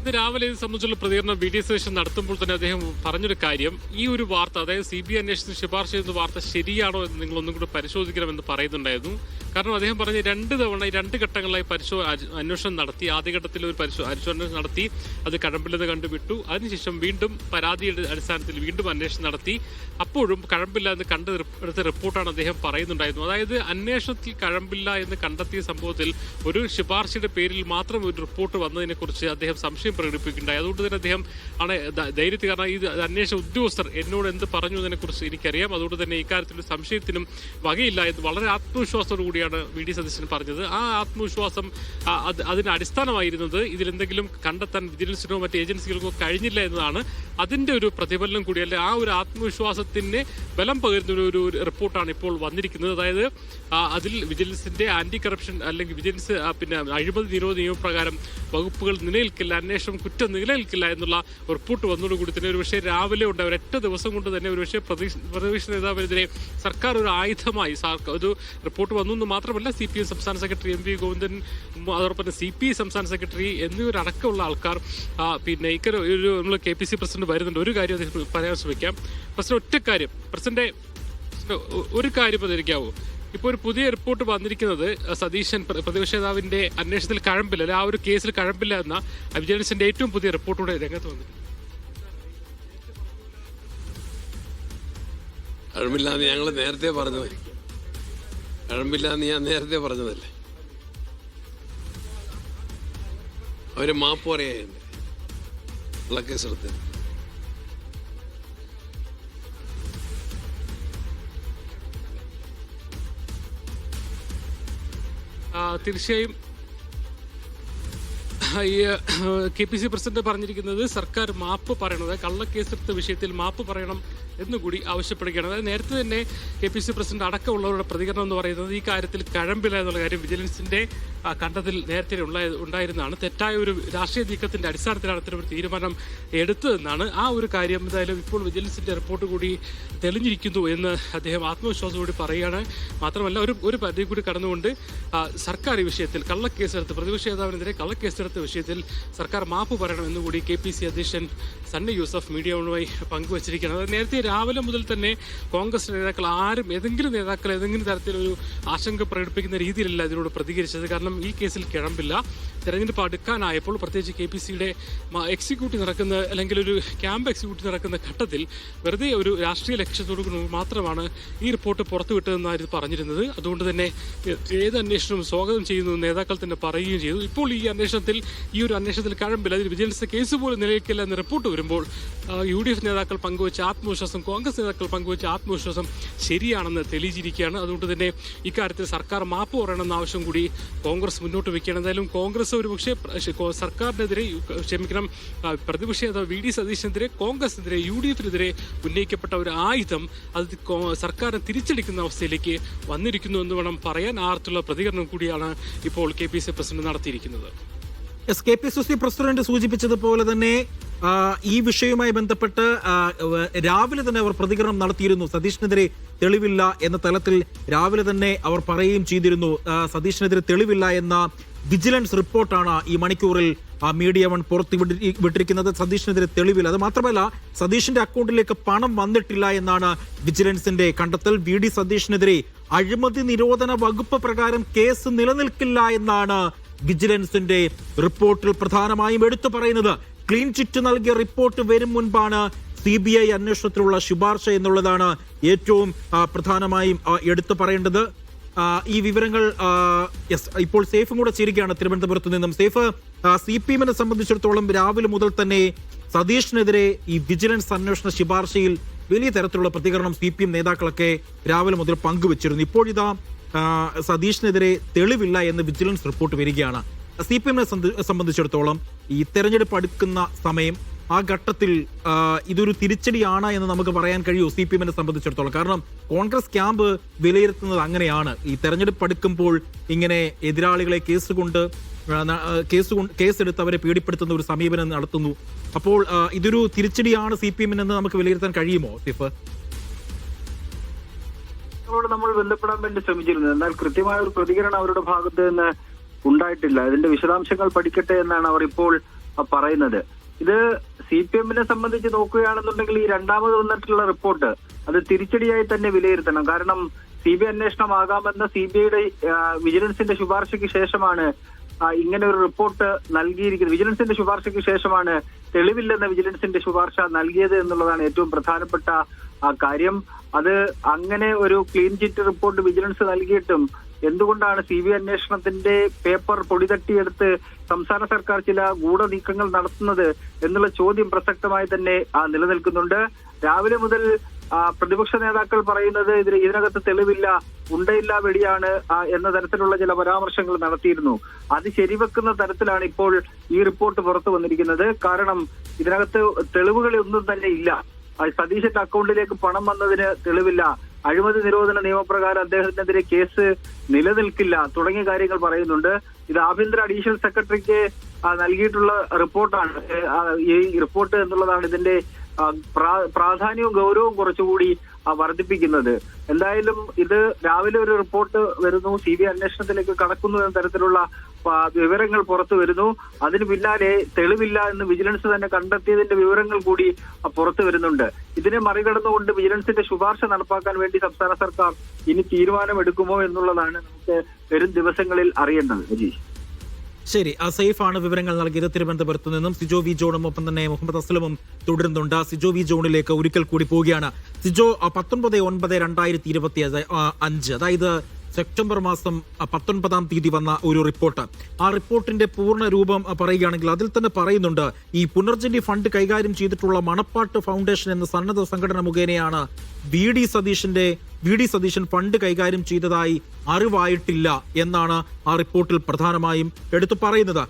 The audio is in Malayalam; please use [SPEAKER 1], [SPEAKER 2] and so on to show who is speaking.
[SPEAKER 1] ഇന്ന് രാവിലെ ഇത് സംബന്ധിച്ചുള്ള പ്രതികരണം BD സതീശൻ നടത്തുമ്പോൾ തന്നെ അദ്ദേഹം പറഞ്ഞൊരു കാര്യം, ഈ ഒരു വാർത്ത, അതായത് CBI അന്വേഷണത്തിന് ശുപാർശ ചെയ്യുന്ന വാർത്ത ശരിയാണോ എന്ന് നിങ്ങൾ ഒന്നും കൂടി പരിശോധിക്കണമെന്ന് പറയുന്നുണ്ടായിരുന്നു. കാരണം അദ്ദേഹം പറഞ്ഞ് 2 ഘട്ടങ്ങളായി അന്വേഷണം നടത്തി. ആദ്യഘട്ടത്തിൽ ഒരു പരിശോധന നടത്തി, അത് കഴമ്പില്ലെന്ന് കണ്ടുവിട്ടു. അതിനുശേഷം വീണ്ടും പരാതിയുടെ അടിസ്ഥാനത്തിൽ വീണ്ടും അന്വേഷണം നടത്തി. അപ്പോഴും കഴമ്പില്ല എന്ന് കണ്ടെടുത്ത റിപ്പോർട്ടാണ് അദ്ദേഹം പറയുന്നുണ്ടായിരുന്നു. അതായത് അന്വേഷണത്തിൽ കഴമ്പില്ല എന്ന് കണ്ടെത്തിയ സംഭവത്തിൽ ഒരു ശുപാർശയുടെ പേരിൽ മാത്രം ഒരു റിപ്പോർട്ട് വന്നതിനെ കുറിച്ച് അദ്ദേഹം സംശയം പ്രകടിപ്പിക്കുകയുണ്ടായി. അതുകൊണ്ട് തന്നെ അദ്ദേഹം ആണ് ധൈര്യത്തിൽ, കാരണം ഈ അന്വേഷണ ഉദ്യോഗസ്ഥർ എന്നോട് എന്ത് പറഞ്ഞു എന്നതിനെ കുറിച്ച് എനിക്കറിയാം, അതുകൊണ്ട് തന്നെ ഇക്കാര്യത്തിൽ സംശയത്തിനും വകയില്ല എന്ന് വളരെ ആത്മവിശ്വാസത്തോടു കൂടിയാണ് BD സതീശൻ പറഞ്ഞത്. ആ ആത്മവിശ്വാസം അതിന് അടിസ്ഥാനമായിരുന്നത് ഇതിലെന്തെങ്കിലും കണ്ടെത്താൻ വിജിലൻസിനോ മറ്റ് ഏജൻസികൾക്കോ കഴിഞ്ഞില്ല എന്നതാണ്. അതിന്റെ ഒരു പ്രതിഫലനം കൂടിയല്ല, ആ ഒരു ആത്മവിശ്വാസത്തിന് ബലം പകരുന്ന ഒരു റിപ്പോർട്ടാണ് ഇപ്പോൾ വന്നിരിക്കുന്നത്. അതായത് അതിൽ വിജിലൻസിന്റെ ആന്റി കറപ്ഷൻ അല്ലെങ്കിൽ വിജിലൻസ് അഴിമതി നിരോധന നിയമപ്രകാരം വകുപ്പുകൾ നിലനിൽക്കില്ല, അന്വേഷണം കുറ്റം നിലനിൽക്കില്ല എന്നുള്ള റിപ്പോർട്ട് വന്നതോടുകൂടി തന്നെ ഒരു പക്ഷേ രാവിലെ ഉണ്ടാവും 8 ദിവസം കൊണ്ട് തന്നെ ഒരു പക്ഷേ പ്രതിപക്ഷ നേതാവിനെതിരെ സർക്കാർ ഒരു ആയുധമായി ഒരു റിപ്പോർട്ട് വന്നു എന്ന് മാത്രമല്ല, CPM സംസ്ഥാന സെക്രട്ടറി MV ഗോവിന്ദൻ, അതോടൊപ്പം CPI സംസ്ഥാന സെക്രട്ടറി എന്നിവരടക്കമുള്ള ആൾക്കാർ ഒരു നമ്മൾ KPC പ്രസിഡന്റ് വരുന്നുണ്ട്. ഒരു കാര്യം അദ്ദേഹം പറയാൻ ശ്രമിക്കാം. പ്രസിഡന്റ് ഒറ്റ കാര്യം, പ്രസിഡന്റ് ഒരു കാര്യം പ്രതികരിക്കാവോ? ഇപ്പോൾ ഒരു പുതിയ റിപ്പോർട്ട് വന്നിരിക്കുന്നത് സതീശൻ പ്രതിപക്ഷ നേതാവിന്റെ അന്വേഷണത്തിൽ കഴമ്പില്ല, അല്ലെ ആ ഒരു കേസിൽ കഴമ്പില്ല എന്ന വിജിലൻസിന്റെ ഏറ്റവും പുതിയ റിപ്പോർട്ടോടെ രംഗത്ത് വന്നിട്ടുണ്ട്.
[SPEAKER 2] കഴമ്പില്ലാന്ന് ഞങ്ങൾ നേരത്തെ പറഞ്ഞത്, കഴമ്പില്ലാന്ന് ഞാൻ നേരത്തെ പറഞ്ഞതല്ലേ. അവര് മാപ്പ് പറയാറുണ്ട് കള്ളക്കേസെടുത്ത്.
[SPEAKER 1] തീർച്ചയായും ഈ KPC പ്രസിഡന്റ് പറഞ്ഞിരിക്കുന്നത് സർക്കാർ മാപ്പ് പറയണത്, കള്ളക്കേസെടുത്ത വിഷയത്തിൽ മാപ്പ് പറയണം എന്നുകൂടി ആവശ്യപ്പെടുകയാണ്. അതായത് നേരത്തെ തന്നെ KPC പ്രസിഡന്റ് അടക്കമുള്ളവരുടെ പ്രതികരണം എന്ന് പറയുന്നത് ഈ കാര്യത്തിൽ കഴമ്പില്ല എന്നുള്ള കാര്യം വിജിലൻസിന്റെ കണ്ടതിൽ നേരത്തെ ഉണ്ടായിരുന്നതാണ്. തെറ്റായ ഒരു രാഷ്ട്രീയ നീക്കത്തിന്റെ അടിസ്ഥാനത്തിലാണ് ഇത്തരം ഒരു തീരുമാനം എടുത്തതെന്നാണ്. ആ ഒരു കാര്യം എന്തായാലും ഇപ്പോൾ വിജിലൻസിന്റെ റിപ്പോർട്ട് കൂടി തെളിഞ്ഞിരിക്കുന്നു എന്ന് അദ്ദേഹം ആത്മവിശ്വാസത്തോടെ പറയുകയാണ്. മാത്രമല്ല ഒരു പരിധി കൂടി കടന്നുകൊണ്ട് സർക്കാർ ഈ വിഷയത്തിൽ കള്ളക്കേസെടുത്ത് പ്രതിപക്ഷ നേതാവിനെതിരെ കള്ളക്കേസെടുത്ത വിഷയത്തിൽ സർക്കാർ മാപ്പ് പറയണം എന്നുകൂടി KPC അധ്യക്ഷൻ സണ്ണി യൂസഫ് മീഡിയയുമായി പങ്കുവച്ചിരിക്കുകയാണ്. അത് നേരത്തെ രാവിലെ മുതൽ തന്നെ കോൺഗ്രസ് നേതാക്കൾ ഏതെങ്കിലും തരത്തിലൊരു ആശങ്ക പ്രകടിപ്പിക്കുന്ന രീതിയിലല്ല ഇതിനോട് പ്രതികരിച്ചത്. കാരണം ഈ കേസിൽ കിഴമ്പില്ല. തെരഞ്ഞെടുപ്പ് അടുക്കാനായപ്പോൾ പ്രത്യേകിച്ച് KPCയുടെ എക്സിക്യൂട്ടീവ് നടക്കുന്ന അല്ലെങ്കിൽ ഒരു ക്യാമ്പ് എക്സിക്യൂട്ടീവ് നടക്കുന്ന ഘട്ടത്തിൽ വെറുതെ ഒരു രാഷ്ട്രീയ ലക്ഷ്യത്തോടു മാത്രമാണ് ഈ റിപ്പോർട്ട് പുറത്തുവിട്ടതെന്നായിരുന്നു പറഞ്ഞിരുന്നത്. അതുകൊണ്ട് തന്നെ ഏത് അന്വേഷണവും സ്വാഗതം ചെയ്യുന്നു നേതാക്കൾ തന്നെ പറയുകയും ചെയ്തു. ഇപ്പോൾ ഈ അന്വേഷണത്തിൽ കഴമ്പില്ല, അതിൽ വിജിലൻസ് കേസ് പോലും നിലനിൽക്കില്ല എന്ന റിപ്പോർട്ട് വരുമ്പോൾ UDF നേതാക്കൾ പങ്കുവച്ച ആത്മവിശ്വാസം, കോൺഗ്രസ് നേതാക്കൾ പങ്കുവച്ച ആത്മവിശ്വാസം ശരിയാണെന്ന് തെളിയിച്ചിരിക്കുകയാണ്. അതുകൊണ്ട് തന്നെ ഇക്കാര്യത്തിൽ സർക്കാർ മാപ്പ് പറയണമെന്ന ആവശ്യം കൂടി കോൺഗ്രസ് മുന്നോട്ട് വയ്ക്കുകയാണ്. എന്തായാലും കോൺഗ്രസ് ഒരുപക്ഷെ സർക്കാരിനെതിരെ പ്രതിപക്ഷ നേതാവ് VD സതീശനെതിരെ കോൺഗ്രസിനെതിരെ UDFനെതിരെ ഉന്നയിക്കപ്പെട്ട ഒരു ആയുധം അത് സർക്കാരിനെ തിരിച്ചടിക്കുന്ന അവസ്ഥയിലേക്ക് വന്നിരിക്കുന്നു എന്ന് വേണം പറയാൻ. ആർത്തുള്ള പ്രതികരണം കൂടിയാണ് ഇപ്പോൾ KPC പ്രസിഡന്റ് നടത്തിയിരിക്കുന്നത്.
[SPEAKER 3] KPCC പ്രസിഡന്റ് സൂചിപ്പിച്ചതുപോലെ തന്നെ ഈ വിഷയവുമായി ബന്ധപ്പെട്ട് രാവിലെ തന്നെ അവർ പ്രതികരണം നടത്തിയിരുന്നു. സതീഷിനെതിരെ തെളിവില്ല എന്ന തലത്തിൽ രാവിലെ തന്നെ അവർ പറയുകയും ചെയ്തിരുന്നു. സതീഷിനെതിരെ തെളിവില്ല എന്ന വിജിലൻസ് റിപ്പോർട്ടാണ് ഈ മണിക്കൂറിൽ മീഡിയ വൺ പുറത്തു വിട്ടിരിക്കുന്നത്. സതീഷിനെതിരെ തെളിവില്ല. അത് മാത്രമല്ല, സതീഷിന്റെ അക്കൗണ്ടിലേക്ക് പണം വന്നിട്ടില്ല എന്നാണ് വിജിലൻസിന്റെ കണ്ടെത്തൽ. VD സതീഷിനെതിരെ അഴിമതി നിരോധന വകുപ്പ് പ്രകാരം കേസ് നിലനിൽക്കില്ല എന്നാണ് വിജിലൻസിന്റെ റിപ്പോർട്ടിൽ പ്രധാനമായും എടുത്തു പറയുന്നത്. ക്ലീൻ ചിറ്റ് നൽകിയ റിപ്പോർട്ട് വരും മുൻപാണ് CBI അന്വേഷണത്തിലുള്ള ശുപാർശ എന്നുള്ളതാണ് ഏറ്റവും പ്രധാനമായും എടുത്തു പറയേണ്ടത്. ഈ വിവരങ്ങൾ ഇപ്പോൾ സേഫും കൂടെ ചേരുകയാണ് തിരുവനന്തപുരത്ത് നിന്നും. സേഫ്, CPMനെ സംബന്ധിച്ചിടത്തോളം രാവിലെ മുതൽ തന്നെ സതീഷിനെതിരെ ഈ വിജിലൻസ് അന്വേഷണ ശുപാർശയിൽ വലിയ തരത്തിലുള്ള പ്രതികരണം CPM നേതാക്കളൊക്കെ രാവിലെ മുതൽ പങ്കുവച്ചിരുന്നു. ഇപ്പോഴിതാ സതീഷിനെതിരെ തെളിവില്ല എന്ന് വിജിലൻസ് റിപ്പോർട്ട് വരികയാണ്. CPMനെ സംബന്ധിച്ചിടത്തോളം ഈ തെരഞ്ഞെടുപ്പ് അടുക്കുന്ന സമയം, ആ ഘട്ടത്തിൽ ഇതൊരു തിരിച്ചടിയാണ് എന്ന് നമുക്ക് പറയാൻ കഴിയൂ CPMനെ സംബന്ധിച്ചിടത്തോളം. കാരണം കോൺഗ്രസ് ക്യാമ്പ് വിലയിരുത്തുന്നത് അങ്ങനെയാണ്. ഈ തെരഞ്ഞെടുപ്പ് അടുക്കുമ്പോൾ ഇങ്ങനെ എതിരാളികളെ കേസെടുത്ത് അവരെ പീഡിപ്പെടുത്തുന്ന ഒരു സമീപനം നടത്തുന്നു. അപ്പോൾ ഇതൊരു തിരിച്ചടിയാണ് CPMന് എന്ന് നമുക്ക് വിലയിരുത്താൻ കഴിയുമോ സിഫ്?
[SPEAKER 4] നമ്മൾ ബന്ധപ്പെടാൻ വേണ്ടി ശ്രമിച്ചിരുന്നു. എന്നാൽ കൃത്യമായ ഒരു പ്രതികരണം അവരുടെ ഭാഗത്ത് നിന്ന് ഉണ്ടായിട്ടില്ല. ഇതിന്റെ വിശദാംശങ്ങൾ പഠിക്കട്ടെ എന്നാണ് അവർ ഇപ്പോൾ പറയുന്നത്. ഇത് CPM-നെ സംബന്ധിച്ച് നോക്കുകയാണെന്നുണ്ടെങ്കിൽ ഈ രണ്ടാമത് വന്നിട്ടുള്ള റിപ്പോർട്ട് അത് തിരിച്ചടിയായി തന്നെ വിലയിരുത്തണം. കാരണം CBI അന്വേഷണമാകാമെന്ന CBIയുടെ വിജിലൻസിന്റെ ശുപാർശയ്ക്ക് ശേഷമാണ് ഇങ്ങനെ ഒരു റിപ്പോർട്ട് നൽകിയിരിക്കുന്നത്. വിജിലൻസിന്റെ ശുപാർശയ്ക്ക് ശേഷമാണ് തെളിവില്ലെന്ന വിജിലൻസിന്റെ ശുപാർശ നൽകിയത് എന്നുള്ളതാണ് ഏറ്റവും പ്രധാനപ്പെട്ട കാര്യം. അത് അങ്ങനെ ഒരു ക്ലീൻ ചിറ്റ് റിപ്പോർട്ട് വിജിലൻസ് നൽകിയിട്ടും എന്തുകൊണ്ടാണ് CBI അന്വേഷണത്തിന്റെ പേപ്പർ പൊടിതട്ടിയെടുത്ത് സംസ്ഥാന സർക്കാർ ചില ഗൂഢനീക്കങ്ങൾ നടത്തുന്നത് എന്നുള്ള ചോദ്യം പ്രസക്തമായി തന്നെ നിലനിൽക്കുന്നുണ്ട്. രാവിലെ മുതൽ പ്രതിപക്ഷ നേതാക്കൾ പറയുന്നത് ഇതിനകത്ത് തെളിവില്ല, ഉണ്ടയില്ല വെടിയാണ് എന്ന തരത്തിലുള്ള ചില പരാമർശങ്ങൾ നടത്തിയിരുന്നു. അത് ശരിവെക്കുന്ന തരത്തിലാണ് ഇപ്പോൾ ഈ റിപ്പോർട്ട് പുറത്തു വന്നിരിക്കുന്നത്. കാരണം ഇതിനകത്ത് തെളിവുകളൊന്നും തന്നെ ഇല്ല. സതീശന്റെ അക്കൗണ്ടിലേക്ക് പണം വന്നതിന് തെളിവില്ല, അഴിമതി നിരോധന നിയമപ്രകാരം അദ്ദേഹത്തിനെതിരെ കേസ് നിലനിൽക്കില്ല തുടങ്ങിയ കാര്യങ്ങൾ പറയുന്നുണ്ട്. ഇത് ആഭ്യന്തര അഡീഷണൽ സെക്രട്ടറിക്ക് നൽകിയിട്ടുള്ള റിപ്പോർട്ടാണ്. ഈ റിപ്പോർട്ട് എന്നുള്ളതാണ് ഇതിന്റെ പ്രാധാന്യവും ഗൗരവവും കുറച്ചുകൂടി വർദ്ധിപ്പിക്കുന്നത്. എന്തായാലും ഇത് രാവിലെ ഒരു റിപ്പോർട്ട് വരുന്നു, CBI അന്വേഷണത്തിലേക്ക് കടക്കുന്നു എന്ന തരത്തിലുള്ള വിവരങ്ങൾ പുറത്തു വരുന്നു. അതിന് പിന്നാലെ തെളിവില്ല എന്ന് വിജിലൻസ് തന്നെ കണ്ടെത്തിയതിന്റെ വിവരങ്ങൾ കൂടി പുറത്തു വരുന്നുണ്ട്. ഇതിനെ മറികടന്നുകൊണ്ട് വിജിലൻസിന്റെ ശുപാർശ നടപ്പാക്കാൻ വേണ്ടി സംസ്ഥാന സർക്കാർ ഇനി തീരുമാനമെടുക്കുമോ എന്നുള്ളതാണ് നമുക്ക് വരും ദിവസങ്ങളിൽ അറിയേണ്ടത്. അജീഷ്,
[SPEAKER 3] ശരി, സൈഫാണ് വിവരങ്ങൾ നൽകിയത്. തിരുവനന്തപുരത്ത് നിന്നും സിജോ വി ജോണും ഒപ്പം തന്നെ മുഹമ്മദ് അസ്ലമും തുടരുന്നുണ്ട്. സിജോ വി ജോണിലേക്ക് ഒരിക്കൽ കൂടി പോവുകയാണ്. സിജോ, 19/9/2025, അതായത് സെപ്റ്റംബർ മാസം 19-ാം തീയതി വന്ന ഒരു റിപ്പോർട്ട്. ആ റിപ്പോർട്ടിന്റെ പൂർണ്ണ രൂപം പറയുകയാണെങ്കിൽ അതിൽ തന്നെ പറയുന്നുണ്ട്, ഈ പുനർജനി ഫണ്ട് കൈകാര്യം ചെയ്തിട്ടുള്ള മണപ്പാട്ട് ഫൗണ്ടേഷൻ എന്ന സന്നദ്ധ സംഘടന മുഖേനയാണ് വി ഡി സതീശൻ ഫണ്ട് കൈകാര്യം ചെയ്തതായി അറിവായിട്ടില്ല എന്നാണ് ആ റിപ്പോർട്ടിൽ പ്രധാനമായും എടുത്തു പറയുന്നത്.